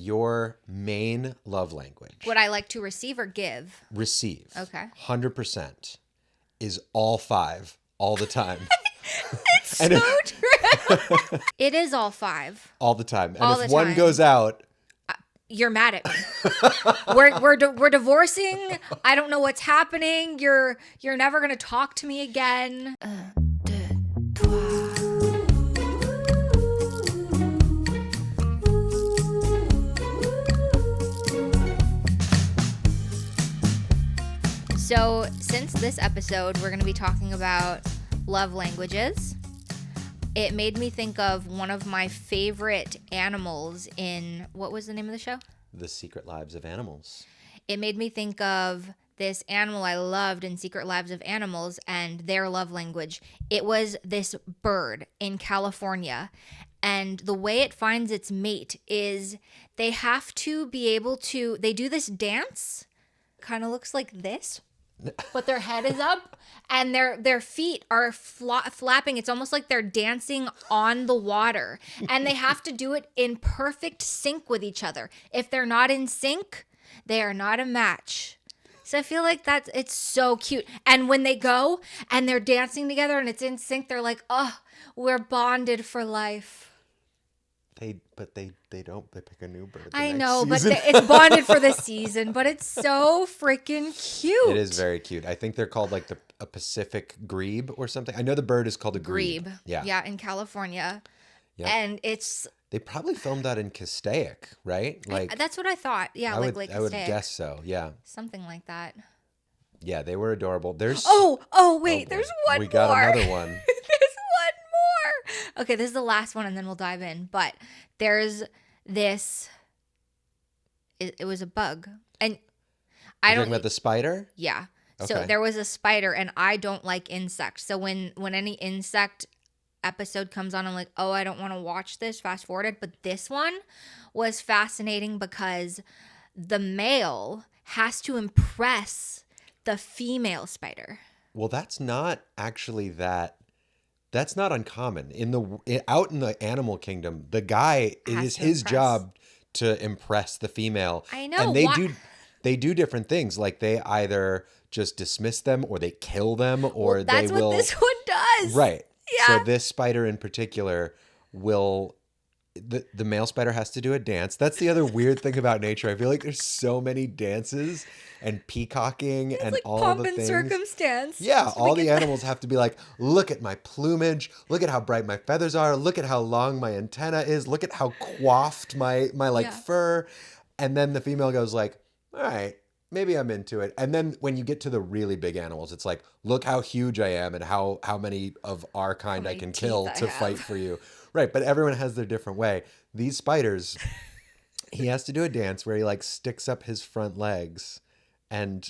your main love language, Would I like to receive or give? receive, Okay. 100% is all 5 all the time. It's so true. It is all 5. All the time. And All if the one time. goes out, You're mad at me. we're divorcing. I don't know what's happening. You're never gonna talk to me again. So, since this episode, we're going to be talking about love languages. It made me think of one of my favorite animals in, what was the name of the show? The Secret Lives of Animals. It made me think of this animal I loved in Secret Lives of Animals and their love language. It was this bird in California. And the way it finds its mate is they have to be able to, they do this dance, kind of looks like this. But their head is up and their feet are flapping. It's almost like they're dancing on the water. And they have to do it in perfect sync with each other. If they're not in sync, they are not a match. So I feel like it's so cute. And when they go and they're dancing together and it's in sync, they're like, oh, we're bonded for life. They don't. They pick a new bird. I know, but it's bonded for the season. But it's so freaking cute. It is very cute. I think they're called like a Pacific grebe or something. I know the bird is called a grebe. Yeah, in California. Yep. And it's... They probably filmed that in Castaic, right? Like that's what I thought. Yeah, I like I would Castaic. guess so. Yeah. Something like that. Yeah, they were adorable. There's Oh wait, there's one more. We got another one. There's one more. Okay, this is the last one and then we'll dive in. But there's this it was a bug. And I You're don't talking about the spider? Yeah. So Okay. there was a spider and I don't like insects. So when any insect episode comes on, I'm like, oh, I don't want to watch this, fast forwarded. But this one was fascinating because the male has to impress the female spider. Well, that's not actually that's not uncommon. Out in the animal kingdom, the guy, it Has is to his impress. job to impress the female. I know. And they do different things. Like they either just dismiss them or they kill them or that's they will. what this one does. Right. Yeah. So this spider in particular will. The male spider has to do a dance. That's the other weird thing about nature. I feel like there's so many dances and peacocking It's and like all pomp the and things. circumstance. Yeah, So all we the get animals have to be like, look at my plumage, look at how bright my feathers are, look at how long my antenna is, look at how coiffed my Yeah. fur. And then the female goes like, all right, maybe I'm into it. And then when you get to the really big animals, it's like, look how huge I am and how many of our kind I many can teeth kill I to have. fight for you. Right, but everyone has their different way. These spiders, he has to do a dance where he like sticks up his front legs and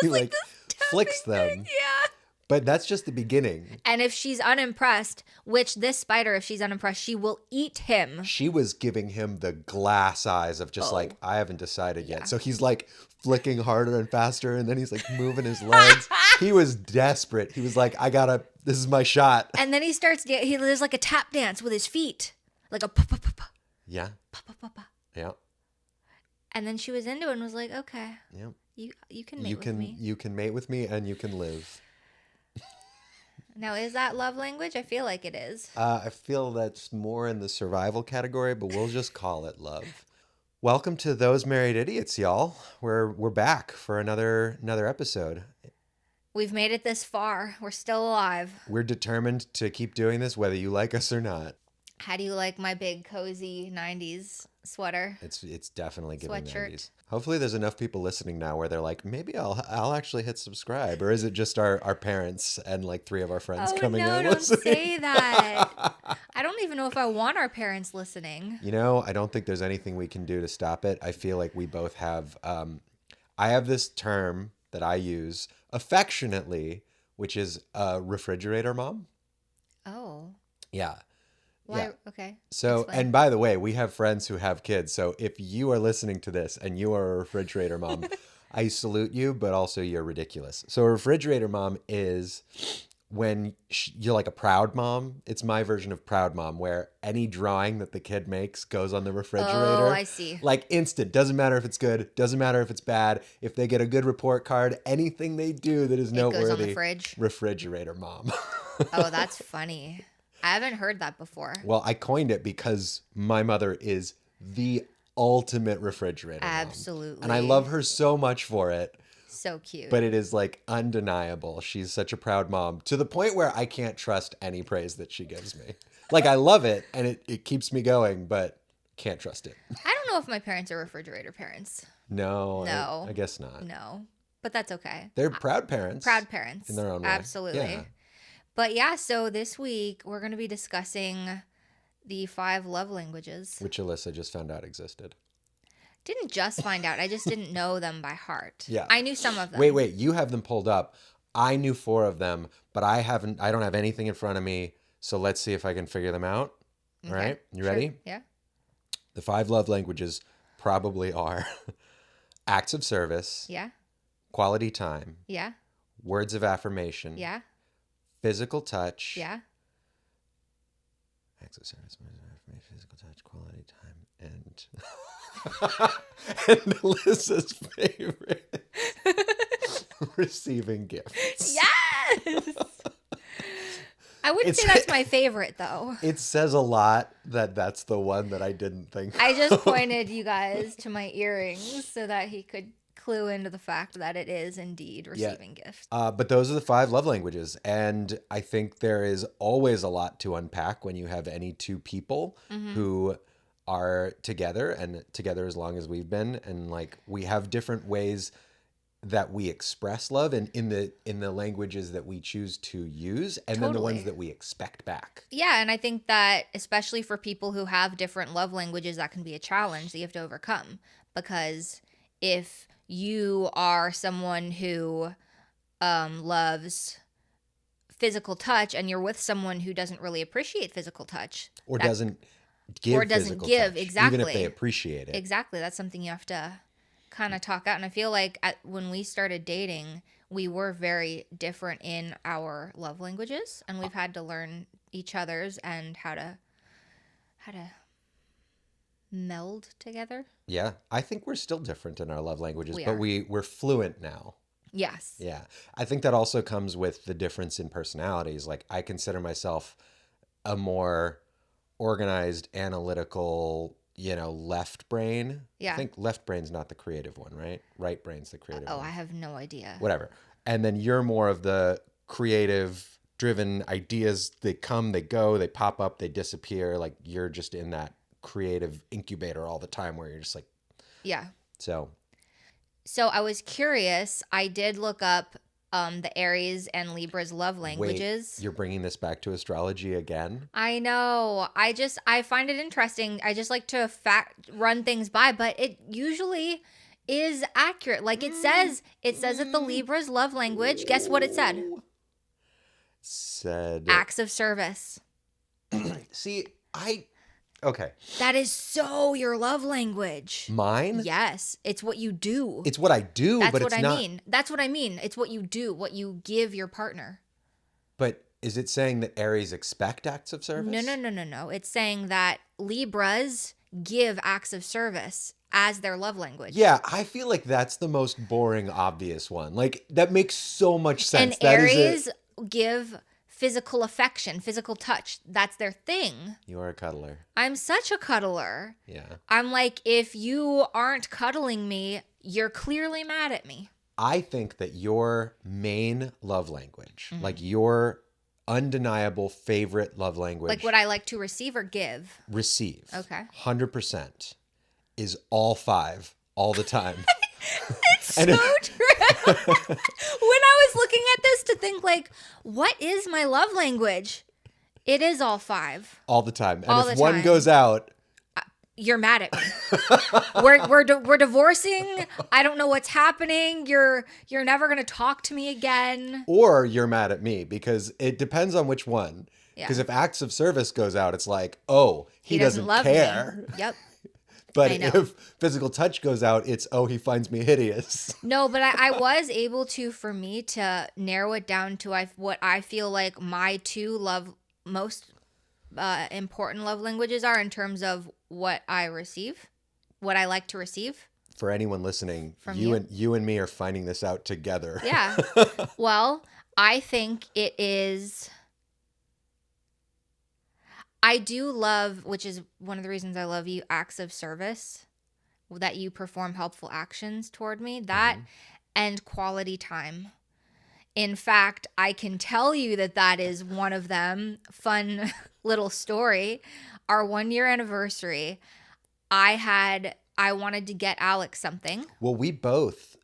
he like like this flicks tapping them. thing, yeah. But that's just the beginning. And if she's unimpressed, which this spider, if she's unimpressed, she will eat him. She was giving him the glass eyes of just like, I haven't decided yet. So he's like flicking harder and faster. And then he's like moving his legs. He was desperate. He was like, this is my shot. And then he starts, he does like a tap dance with his feet. Like a pa pa pa pa. Yeah. Pa pa pa pa. Yeah. And then she was into it and was like, okay, Yeah. you can mate with me. You can mate with me and you can live. Now, is that love language? I feel like it is. I feel that's more in the survival category, but we'll just call it love. Welcome to Those Married Idiots, y'all. We're back for another episode. We've made it this far. We're still alive. We're determined to keep doing this, whether you like us or not. How do you like my big, cozy 90s sweater? It's definitely giving Sweatshirt. 90s. Hopefully there's enough people listening now where they're like, maybe I'll actually hit subscribe. Or is it just our parents and like 3 of our friends coming in? Oh, no, don't listening? say that. I don't even know if I want our parents listening. You know, I don't think there's anything we can do to stop it. I feel like we both have, I have this term that I use affectionately, which is a refrigerator mom. Oh. Yeah. Why? Yeah. Okay. So, Explain. and by the way, we have friends who have kids. So if you are listening to this and you are a refrigerator mom, I salute you, but also you're ridiculous. So a refrigerator mom is when you're like a proud mom. It's my version of proud mom, where any drawing that the kid makes goes on the refrigerator. Oh, I see. Like instant. Doesn't matter if it's good. Doesn't matter if it's bad. If they get a good report card, anything they do that is noteworthy. It goes on the fridge. Refrigerator mom. Oh, that's funny. I haven't heard that before. Well, I coined it because my mother is the ultimate refrigerator mom. Absolutely. And I love her so much for it. So cute. But it is like undeniable. She's such a proud mom to the point where I can't trust any praise that she gives me. Like I love it and it keeps me going, but can't trust it. I don't know if my parents are refrigerator parents. No. I guess not. No. But that's okay. They're proud parents. Proud parents. In their own way. Absolutely. Yeah. But yeah, so this week we're going to be discussing the 5 love languages. Which Alyssa just found out existed. Didn't just find out. I just didn't know them by heart. Yeah. I knew some of them. Wait. You have them pulled up. I knew 4 of them, but I don't have anything in front of me. So let's see if I can figure them out. Okay. All right. You ready? Yeah. The 5 love languages probably are acts of service. Yeah. Quality time. Yeah. Words of affirmation. Yeah. Physical touch. Yeah. Acts of service, words of affirmation, physical touch, quality time, and and Alyssa's favorite, receiving gifts. Yes. I wouldn't say that's my favorite though. It says a lot that that's the one that I didn't think. I just pointed you guys to my earrings so that he could clue into the fact that it is indeed receiving gifts. But those are the 5 love languages. And I think there is always a lot to unpack when you have any 2 people who are together and together as long as we've been. And like we have different ways that we express love and in the languages that we choose to use and then the ones that we expect back. Yeah, and I think that especially for people who have different love languages, that can be a challenge that you have to overcome. Because if you are someone who loves physical touch and you're with someone who doesn't really appreciate physical touch or doesn't give physical touch, exactly, even if they appreciate it. Exactly. That's something you have to kind of talk out. And I feel like when we started dating, we were very different in our love languages, and we've had to learn each other's and how to meld together. Yeah, I think we're still different in our love languages, We but are. we're fluent now. Yes. Yeah. I think that also comes with the difference in personalities. Like I consider myself a more organized, analytical, left brain. Yeah. I think left brain's not the creative one, right? Right brain's the creative one. I have no idea. Whatever. And then you're more of the creative driven ideas. They come, they go, they pop up, they disappear. Like you're just in that creative incubator all the time where you're just like, Yeah. So I was curious. I did look up the Aries and Libra's love languages. wait, you're bringing this back to astrology again? I know. I find it interesting. I just like to run things by, but it usually is accurate. Like it says that the Libra's love language. Guess what it said? Said Acts of service. See, okay. That is so your love language. Mine? Yes. It's what you do. It's what I do, That's but what it's I not. mean. That's what I mean. It's what you do, what you give your partner. But is it saying that Aries expect acts of service? No. It's saying that Libras give acts of service as their love language. Yeah, I feel like that's the most boring, obvious one. Like, that makes so much sense. And That is Aries give physical affection, physical touch. That's their thing. You are a cuddler. I'm such a cuddler. Yeah. I'm like, if you aren't cuddling me, you're clearly mad at me. I think that your main love language, like your undeniable favorite love language, Like what I like to receive or give. receive, Okay. 100%, is all 5 all the time. It's so true. When I was looking at this to think like, what is my love language? It is all 5. All the time. And All if the one time. goes out, You're mad at me. we're divorcing. I don't know what's happening. You're never gonna talk to me again. or you're mad at me, because it depends on which one. Yeah. Because if acts of service goes out, it's like, oh, he doesn't love care. me. Yep. But I know. if physical touch goes out, it's, oh, he finds me hideous. No, but I was able to, for me, to narrow it down to what I feel like my two most important love languages are in terms of what I receive, what I like to receive. For anyone listening, From you and me are finding this out together. Yeah. Well, I think it is. I do love, which is one of the reasons I love you, acts of service, that you perform helpful actions toward me, that and quality time. In fact, I can tell you that is one of them. Fun little story. Our 1-year anniversary, I wanted to get Alex something. Well, we both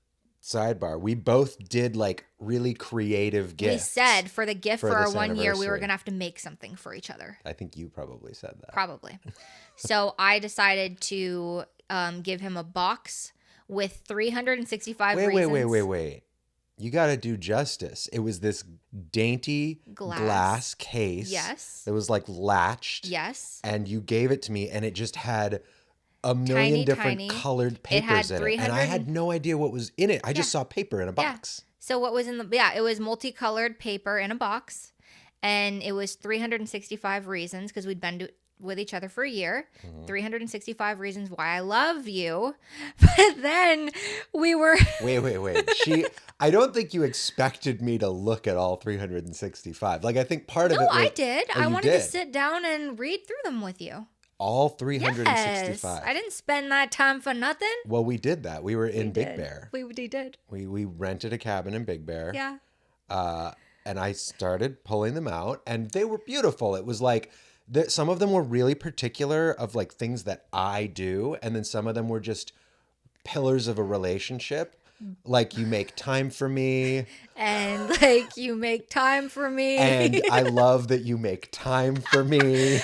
did like really creative gifts. We said for the gift for our 1 year, we were anniversary. going to have to make something for each other. I think you probably said that. Probably. So I decided to give him a box with 365 reasons. Wait. You got to do justice. It was this dainty glass case. Yes. It was like latched. Yes. And you gave it to me, and it just had a million different colored papers in it. And I had no idea what was in it. I just saw paper in a box. Yeah. So what was in it was multicolored paper in a box. And it was 365 reasons, because we'd been with each other for a year. 365 reasons why I love you. But then we were... Wait. I don't think you expected me to look at all 365. Like, I think part of it was... No, I did. Oh, I wanted to sit down and read through them with you. All 365. Yes. I didn't spend that time for nothing. Well, we did that. We were in Big Bear. We did. We rented a cabin in Big Bear. Yeah. And I started pulling them out, and they were beautiful. It was like... some of them were really particular of like things that I do. And then some of them were just pillars of a relationship. Like, you make time for me. And like, you make time for me. And I love that you make time for me.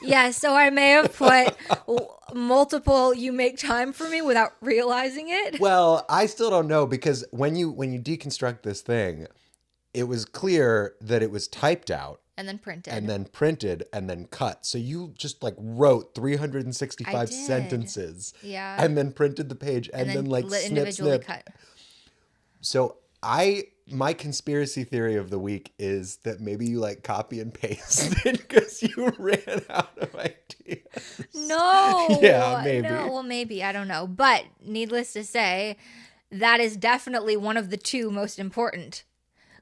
Yeah, so I may have put multiple you make time for me without realizing it. Well, I still don't know, because when you deconstruct this thing, it was clear that it was typed out. And then printed. And then cut. So you just like wrote 365 sentences. Yeah. And then printed the page and then like individually snip. cut. So my conspiracy theory of the week is that maybe you like copy and paste it because you ran out of ideas. No. Yeah, maybe. No, well, maybe. I don't know. But needless to say, that is definitely one of the two most important.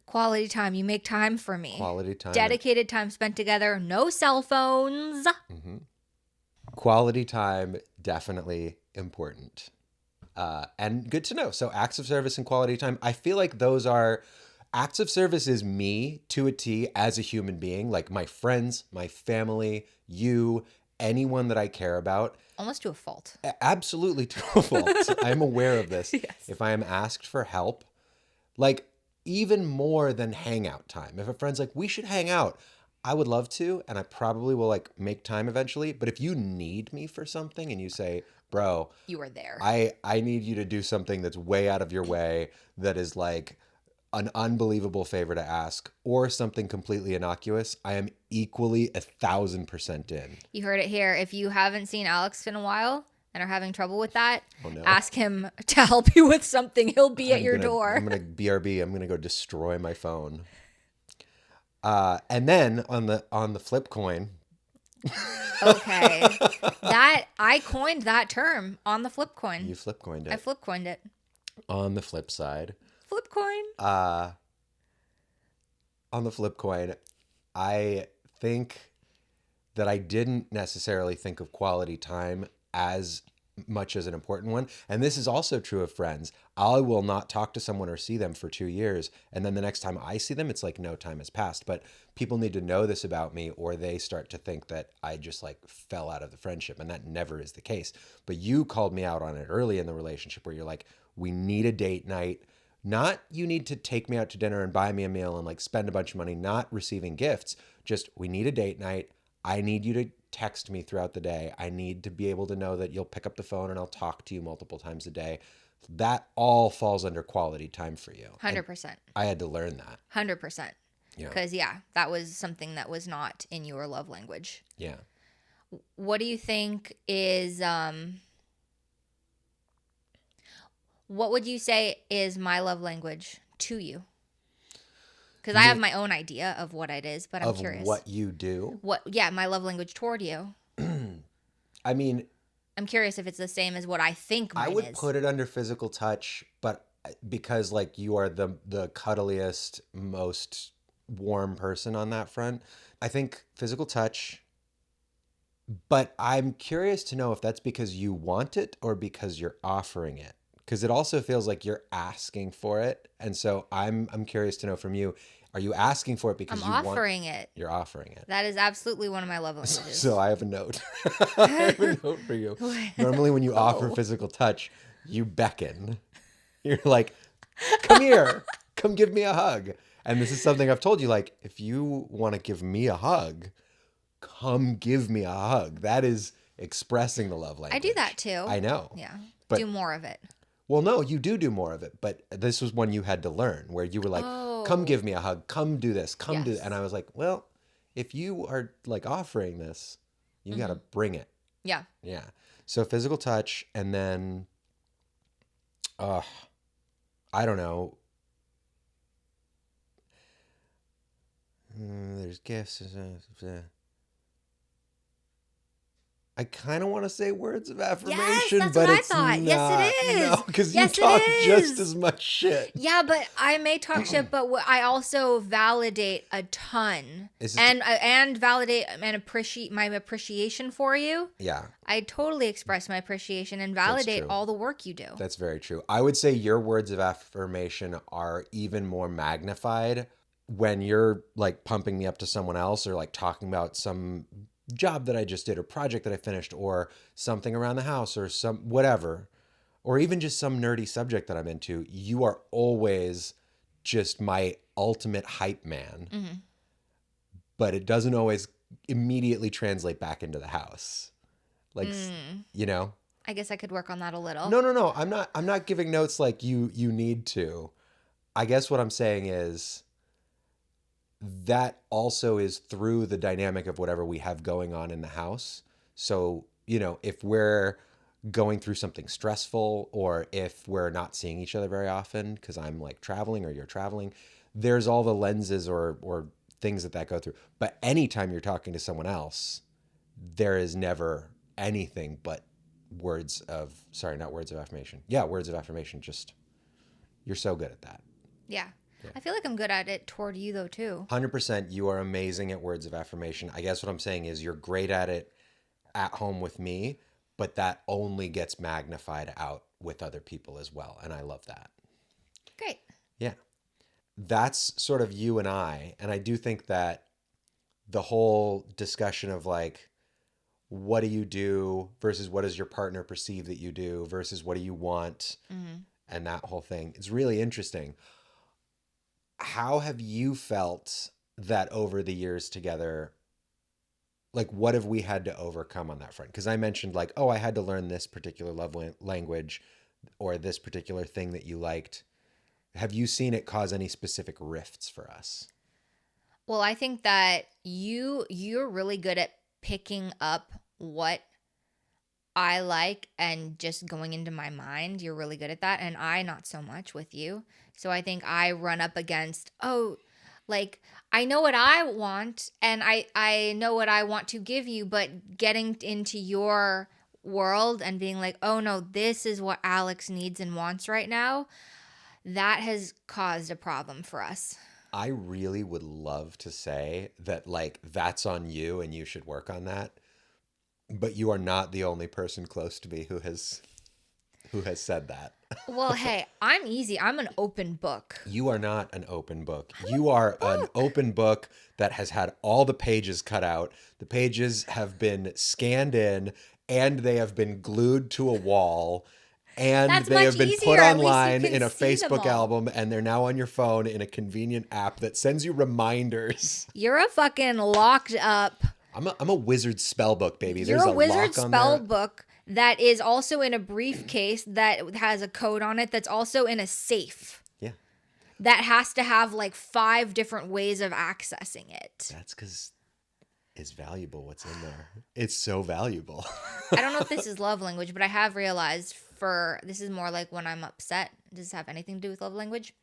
Quality time. You make time for me. Quality time. Dedicated time spent together. No cell phones. Mm-hmm. Quality time, definitely important. And good to know. So acts of service and quality time. I feel like those are... Acts of service is me to a T as a human being. Like my friends, my family, you, anyone that I care about. Almost to a fault. Absolutely to a fault. I'm aware of this. Yes. If I am asked for help, like... even more than hangout time. If a friend's like, we should hang out, I would love to, and I probably will like make time eventually. But if you need me for something and you say, bro, you are there. I need you to do something that's way out of your way, that is like an unbelievable favor to ask, or something completely innocuous, I am equally 1,000% in. You heard it here. If you haven't seen Alex in a while and are having trouble with that, ask him to help you with something. He'll be at your door. I'm going to BRB. I'm going to go destroy my phone. And then on the flip coin. Okay. I coined that term, on the flip coin. You flip coined it. I flip coined it. On the flip side. Flip coin. On the flip coin, I think that I didn't necessarily think of quality time as much as an important one. And this is also true of friends. I will not talk to someone or see them for 2 years. And then the next time I see them, it's like no time has passed. But people need to know this about me, or they start to think that I just like fell out of the friendship. And that never is the case. But you called me out on it early in the relationship, where you're like, we need a date night. Not you need to take me out to dinner and buy me a meal and like spend a bunch of money, not receiving gifts. Just, we need a date night. I need you to text me throughout the day. I need to be able to know that you'll pick up the phone and I'll talk to you multiple times a day. That all falls under quality time for you. 100%. I had to learn that. 100%. Because, that was something that was not in your love language. Yeah. What do you think is what would you say is my love language to you? Because I You have mean my own idea of what it is, but I'm of curious. what you do? Yeah, my love language toward you. I mean, I'm curious if it's the same as what I think I mine would is. put it under physical touch, but because like you are the cuddliest, most warm person on that front, I think physical touch. But I'm curious to know if that's because you want it or because you're offering it. Because it also feels like you're asking for it. And so I'm curious to know from you, are you asking for it I'm because you want offering it. you're offering it? That is absolutely one of my love So languages. I have a note. I have a note for you. Normally when you offer Oh. physical touch, you beckon. You're like, come here, come give me a hug. And this is something I've told you, like, if you want to give me a hug, come give me a hug. That is expressing the love I do language. that too. I know. Yeah. Do But, more of it. well, no, you do more of it. But this was one you had to learn where you were like, come Oh, give me a hug, come do this, come do. And yes. I was like, well, if you are like offering this, you got to bring it. Yeah. Yeah. So physical touch and then, uh, I don't know. There's gifts. I kind of want to say words of Yes, affirmation, that's what but I it's thought. Yes, it not. No, is. because you Yes, it talk just is. as much shit. Yeah, but I may talk shit, but I also validate a ton, Is it? and validate and appreciate my appreciation for you. Yeah, I totally express my appreciation and that's validate true. all the work you do. That's very true. I would say your words of affirmation are even more magnified when you're like pumping me up to someone else or like talking about some job that I just did or project that I finished or something around the house or some whatever or even just some nerdy subject that I'm into. You are always just my ultimate hype man, but it doesn't always immediately translate back into the house. Like, you know? I guess I could work on that a little. No. I'm not giving notes like you need to. I guess what I'm saying is that also is through the dynamic of whatever we have going on in the house. So, if we're going through something stressful or if we're not seeing each other very often because I'm like traveling or you're traveling, there's all the lenses or things that go through. But anytime you're talking to someone else, there is never anything but not words of affirmation. Yeah, words of affirmation. Just, you're so good at that. Yeah. I feel like I'm good at it toward you though too. 100%. You are amazing at words of affirmation. I guess what I'm saying is you're great at it at home with me, but that only gets magnified out with other people as well. And I love that. Great. Yeah. That's sort of you and I. And I do think that the whole discussion of like, what do you do versus what does your partner perceive that you do versus what do you want and that whole thing, it's really interesting. How have you felt that over the years together? Like, what have we had to overcome on that front? Because I mentioned like, oh, I had to learn this particular love language or this particular thing that you liked. Have you seen it cause any specific rifts for us? Well, I think that you're really good at picking up what I like and just going into my mind. You're really good at that, and I not so much with you. So I think I run up against, like I know what I want and I know what I want to give you, but getting into your world and being like, "Oh no, this is what Alex needs and wants right now." That has caused a problem for us. I really would love to say that like that's on you and you should work on that. But you are not the only person close to me who has said that. Well, hey, I'm easy. I'm an open book. You are not an open book. You are an open book that has had all the pages cut out. The pages have been scanned in and they have been glued to a wall and That's they much have been easier. put At least you online can in a see them Facebook all. album and they're now on your phone in a convenient app that sends you reminders. You're a fucking locked up. I'm a wizard spell book, baby. You're There's a a wizard lock on spell that. book that is also in a briefcase that has a code on it that's also in a safe Yeah. that has to have like 5 different ways of accessing it. That's because is valuable. What's in there? It's so valuable. I don't know if this is love language, but I have realized this is more like when I'm upset. Does this have anything to do with love language?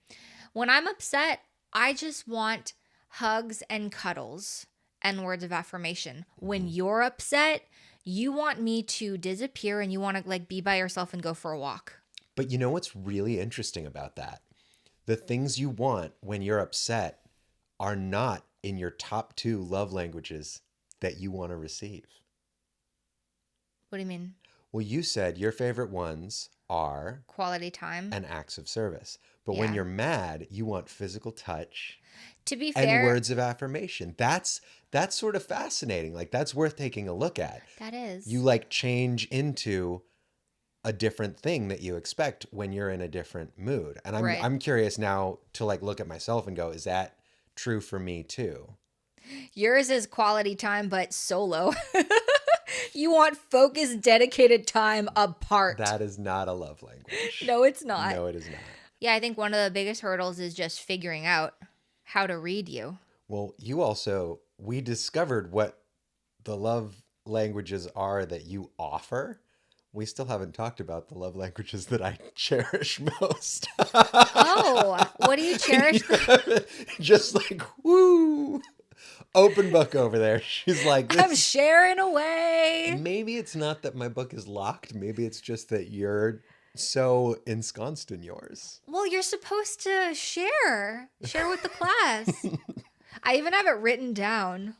When I'm upset, I just want hugs and cuddles and words of affirmation. When you're upset, you want me to disappear and you want to like be by yourself and go for a walk. But you know what's really interesting about that? The things you want when you're upset are not in your top 2 love languages that you want to receive. What do you mean? Well, you said your favorite ones are quality time and acts of service. But when you're mad, you want physical touch. To be fair, and words of affirmation. That's sort of fascinating. Like, that's worth taking a look at. That is. You like change into a different thing that you expect when you're in a different mood. And I'm curious now to like look at myself and go, is that true for me too? Yours is quality time, but solo. You want focused, dedicated time apart. That is not a love language. No, it's not. No, it is not. Yeah, I think one of the biggest hurdles is just figuring out how to read you. Well, we discovered what the love languages are that you offer. We still haven't talked about the love languages that I cherish most. Oh, what do you cherish? Just like, woo. Open book over there. She's like, I'm sharing away. Maybe it's not that my book is locked. Maybe it's just that you're so ensconced in yours. Well, you're supposed to share with the class. I even have it written down.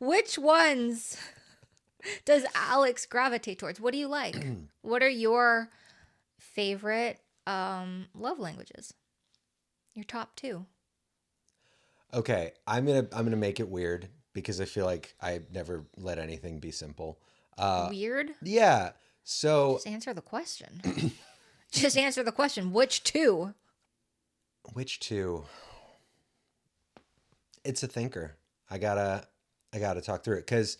Which ones does Alex gravitate towards? What do you like? What are your favorite love languages? Your top 2. Okay, I'm gonna make it weird because I feel like I never let anything be simple. Weird? Yeah. So just answer the question. Just answer the question. Which 2? Which 2? It's a thinker. I gotta talk through it because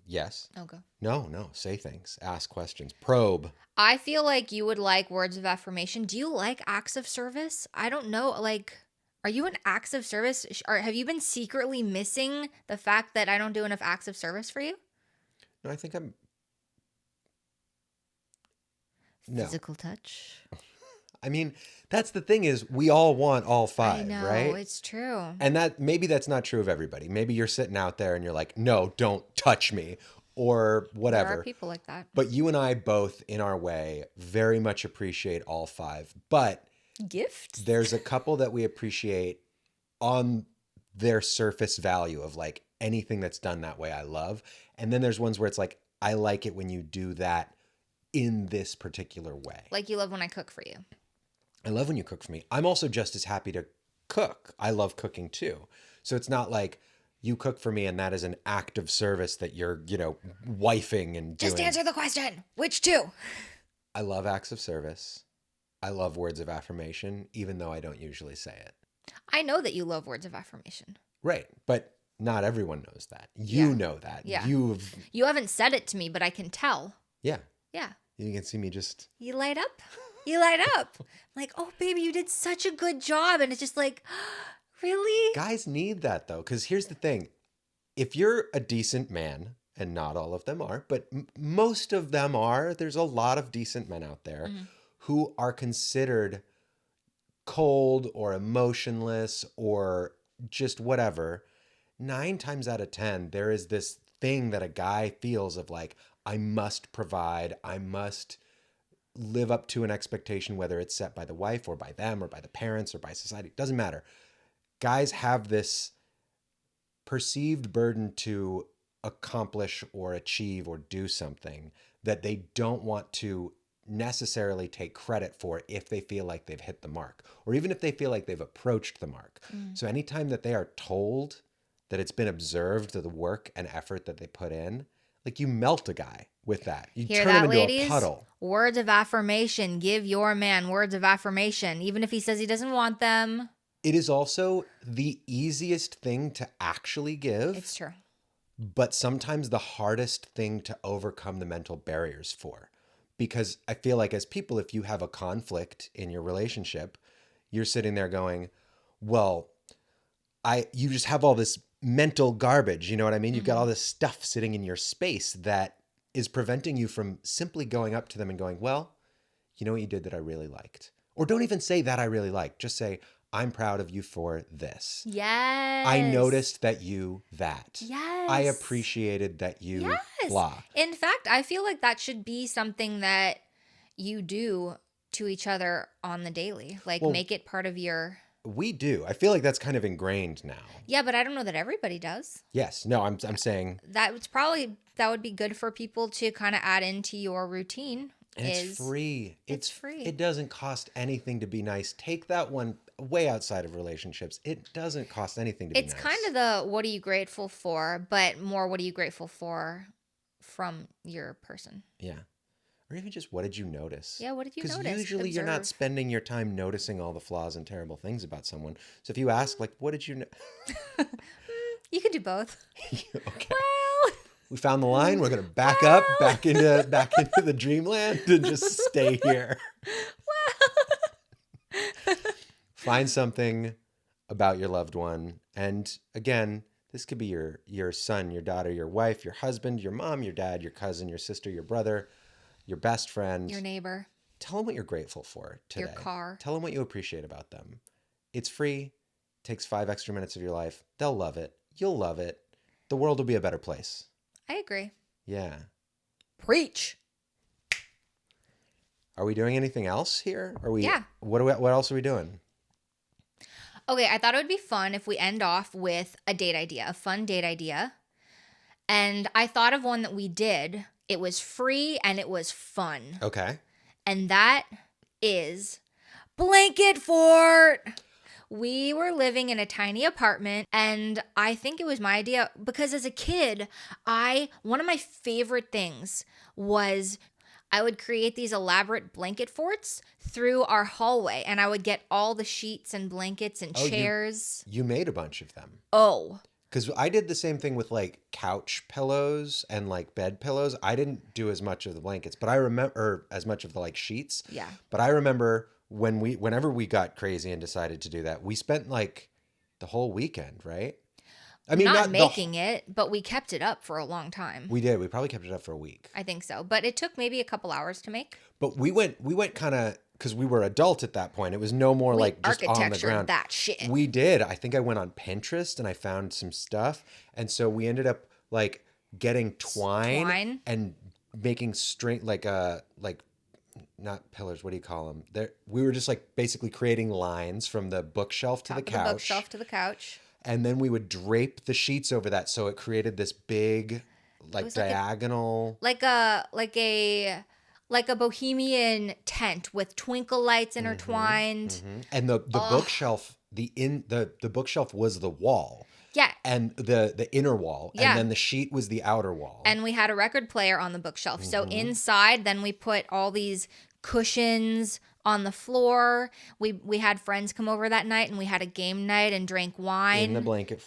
Yes. Okay. No. Say things. Ask questions. Probe. I feel like you would like words of affirmation. Do you like acts of service? I don't know. Like, are you an acts of service? Or have you been secretly missing the fact that I don't do enough acts of service for you? No, I think I'm... Physical touch. I mean, that's the thing is we all want all 5, I know, right? It's true. And maybe that's not true of everybody. Maybe you're sitting out there and you're like, no, don't touch me or whatever. There are people like that. But you and I both, in our way, very much appreciate all 5. But gifts? There's a couple that we appreciate on their surface value of like anything that's done that way I love. And then there's ones where it's like, I like it when you do that in this particular way. Like you love when I cook for you. I love when you cook for me. I'm also just as happy to cook. I love cooking too. So it's not like you cook for me and that is an act of service that you're, wifing and doing. Just answer the question. Which 2? I love acts of service. I love words of affirmation, even though I don't usually say it. I know that you love words of affirmation. Right. But not everyone knows that. You know that. Yeah. You haven't said it to me, but I can tell. Yeah. Yeah. You can see me just... You light up. You light up. I'm like, oh, baby, you did such a good job. And it's just like, really? Guys need that, though, because here's the thing. If you're a decent man, and not all of them are, but most of them are, there's a lot of decent men out there who are considered cold or emotionless or just whatever. 9 times out of 10, there is this thing that a guy feels of like, I must provide, I must live up to an expectation, whether it's set by the wife or by them or by the parents or by society. It doesn't matter. Guys have this perceived burden to accomplish or achieve or do something that they don't want to necessarily take credit for if they feel like they've hit the mark or even if they feel like they've approached the mark. So anytime that they are told that it's been observed, the work and effort that they put in, like you melt a guy with that. You Hear turn that, him into ladies? a puddle. Words of affirmation. Give your man words of affirmation, even if he says he doesn't want them. It is also the easiest thing to actually give. It's true. But sometimes the hardest thing to overcome the mental barriers for. Because I feel like as people, if you have a conflict in your relationship, you're sitting there going, well, you just have all this mental garbage, you know what I mean? You've got all this stuff sitting in your space that is preventing you from simply going up to them and going, well, you know what you did that I really liked? Or don't even say that I really liked. Just say, I'm proud of you for this. Yes. I noticed that you that. Yes. I appreciated that you blah. In fact, I feel like that should be something that you do to each other on the daily. Like, make it part of your... We do. I feel like that's kind of ingrained now. Yeah, but I don't know that everybody does. Yes. No, I'm saying... That would be good for people to kind of add into your routine. And it's free. It's free. It doesn't cost anything to be nice. Take that one way outside of relationships. It doesn't cost anything to be nice. It's kind of the what are you grateful for, but more what are you grateful for from your person. Yeah. Or even just what did you notice? Yeah, what did you notice? Because usually you're not spending your time noticing all the flaws and terrible things about someone. So if you ask, like, what did you know? You can do both. Okay. Well... We found the line. We're going to back up, back into the dreamland and just stay here. Find something about your loved one. And again, this could be your son, your daughter, your wife, your husband, your mom, your dad, your cousin, your sister, your brother, your best friend. Your neighbor. Tell them what you're grateful for today. Your car. Tell them what you appreciate about them. It's free. Takes 5 extra minutes of your life. They'll love it. You'll love it. The world will be a better place. I agree. Yeah. Preach. Are we doing anything else here? Yeah. What else are we doing? Okay, I thought it would be fun if we end off with a date idea, a fun date idea. And I thought of one that we did. It was free and it was fun. Okay. And that is Blanket Fort. We were living in a tiny apartment, and I think it was my idea because as a kid, one of my favorite things was I would create these elaborate blanket forts through our hallway, and I would get all the sheets and blankets and chairs. You made a bunch of them. Oh. Because I did the same thing with like couch pillows and like bed pillows. I didn't do as much of the blankets, but I remember as much of the like sheets. Yeah. But I remember whenever we got crazy and decided to do that, we spent like the whole weekend, right? I mean, not making it, but we kept it up for a long time. We did. We probably kept it up for a week. I think so. But it took maybe a couple hours to make. But we went kind of, because we were adult at that point. It was no more like just on the ground. That shit. We did. I think I went on Pinterest and I found some stuff. And so we ended up like getting twine. And making string, like not pillars. What do you call them? We were just like basically creating lines from the bookshelf to the couch. The bookshelf to the couch. And then we would drape the sheets over that, so it created this big, like diagonal, like a bohemian tent with twinkle lights intertwined. Mm-hmm. And the bookshelf, the bookshelf was the wall. Yeah. And the inner wall. Yeah. And then the sheet was the outer wall. And we had a record player on the bookshelf. Mm-hmm. So inside, then we put all these cushions on the floor. We had friends come over that night and we had a game night and drank wine. In the blanket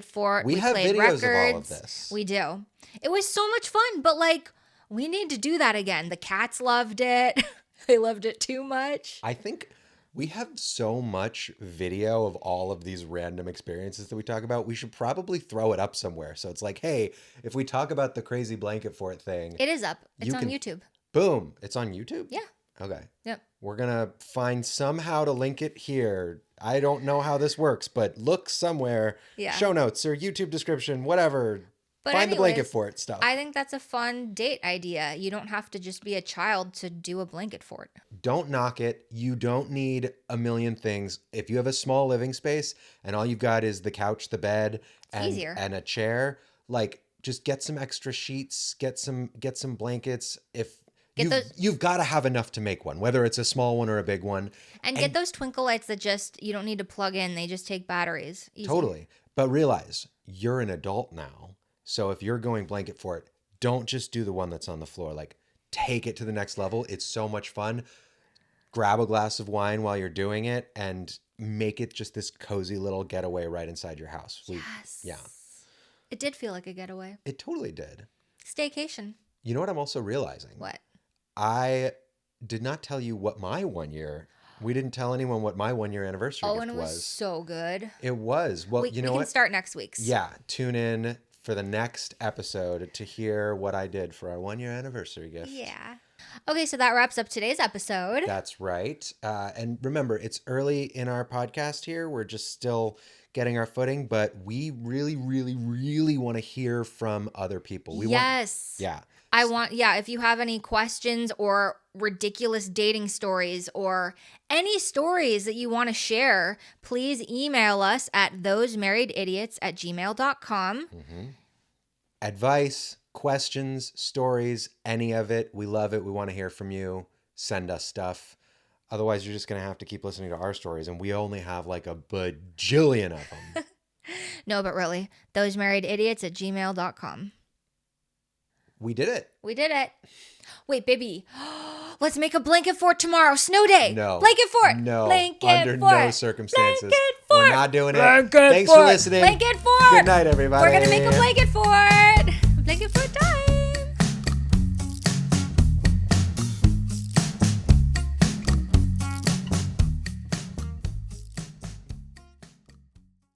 fort. We have played videos records. of all of this. We do. It was so much fun, but like we need to do that again. The cats loved it. They loved it too much. I think we have so much video of all of these random experiences that we talk about. We should probably throw it up somewhere. So it's like, hey, if we talk about the crazy blanket fort thing. It is up. It's on YouTube. Boom. It's on YouTube? Yeah. Okay. Yep. We're going to find somehow to link it here. I don't know how this works, but look somewhere. Yeah. Show notes or YouTube description, whatever. But find anyways, the blanket fort stuff. I think that's a fun date idea. You don't have to just be a child to do a blanket fort. Don't knock it. You don't need a million things. If you have a small living space and all you've got is the couch, the bed, and a chair, like just get some extra sheets, get some blankets. You've got to have enough to make one, whether it's a small one or a big one. And get those twinkle lights that you don't need to plug in. They just take batteries. Easy. Totally. But realize you're an adult now. So if you're going blanket fort, don't just do the one that's on the floor. Like take it to the next level. It's so much fun. Grab a glass of wine while you're doing it and make it just this cozy little getaway right inside your house. Yes. Yeah. It did feel like a getaway. It totally did. Staycation. You know what I'm also realizing? What? I did not tell you what my 1 year We didn't tell anyone what my 1 year anniversary gift and it was so good. It was. Well, you know what? We can start next week's. Yeah. Tune in for the next episode to hear what I did for our 1 year anniversary gift. Yeah. Okay, so that wraps up today's episode. That's right. And remember, it's early in our podcast here. We're just still getting our footing, but we really, really, really want to hear from other people. Yes. If you have any questions or ridiculous dating stories or any stories that you want to share, please email us at thosemarriedidiots@gmail.com. Mm-hmm. Advice, questions, stories, any of it. We love it. We want to hear from you. Send us stuff. Otherwise, you're just going to have to keep listening to our stories, and we only have like a bajillion of them. No, but really, thosemarriedidiots@gmail.com. We did it. Wait, baby. Let's make a blanket fort tomorrow. Snow day. No. Blanket fort. No. Blanket under fort. no circumstances. Blanket fort. We're not doing it. Blanket Thanks fort. for listening. Blanket fort. Good night, everybody. We're going to make a blanket fort. Blanket fort.